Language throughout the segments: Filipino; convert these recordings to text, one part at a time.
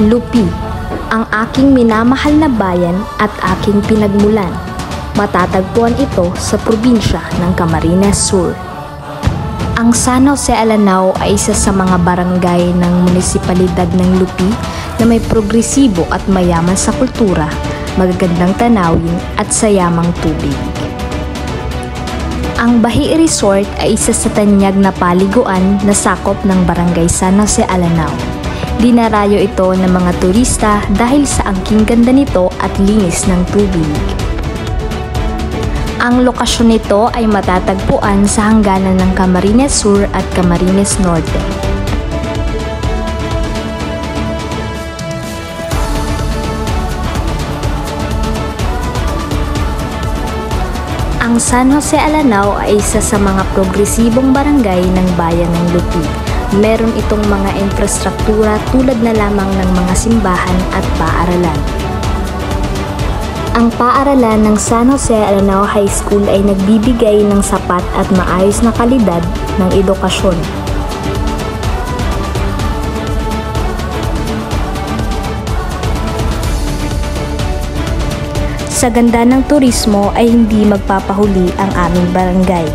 Lupi, ang aking minamahal na bayan at aking pinagmulan. Matatagpuan ito sa probinsya ng Camarines Sur. Ang San Jose Alanao ay isa sa mga barangay ng munisipalidad ng Lupi na may progresibo at mayaman sa kultura, magagandang tanawin at sayamang tubig. Ang Bahi Resort ay isa sa tanyag na paliguan na sakop ng Barangay San Jose Alanao. Dinarayo ito ng mga turista dahil sa angking ganda nito at linis ng tubig. Ang lokasyon nito ay matatagpuan sa hangganan ng Camarines Sur at Camarines Norte. Ang San Jose Alanao ay isa sa mga progresibong barangay ng bayan ng Lupi. Meron itong mga infrastruktura tulad na lamang ng mga simbahan at paaralan. Ang paaralan ng San Jose Alanao High School ay nagbibigay ng sapat at maayos na kalidad ng edukasyon. Sa ganda ng turismo ay hindi magpapahuli ang aming barangay.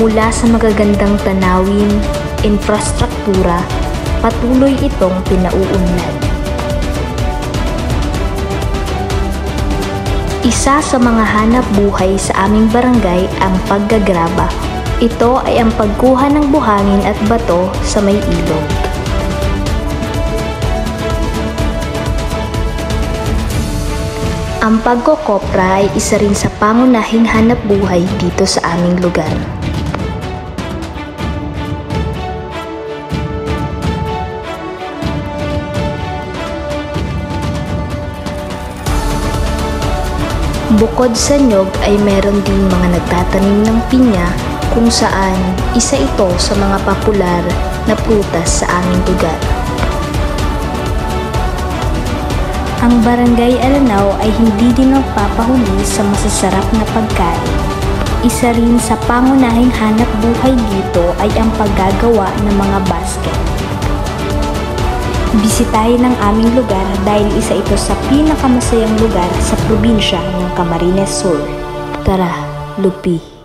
Mula sa magagandang tanawin, infrastruktura, patuloy itong pinauunlad. Isa sa mga hanap buhay sa aming barangay ang paggagraba. Ito ay ang pagkuha ng buhangin at bato sa may ilog. Ang pagkokopra ay isa rin sa pangunahing hanap buhay dito sa aming lugar. Bukod sa nyog ay meron din mga nagtatanim ng pinya kung saan isa ito sa mga popular na prutas sa aming lugar. Ang Barangay Alanao ay hindi din nagpapahuli sa masasarap na pagkain. Isa rin sa pangunahing hanap buhay dito ay ang paggagawa ng mga basket. Bisitahin ang aming lugar dahil isa ito sa pinakamasayang lugar sa probinsya ng Camarines Sur. Tara, Lupi!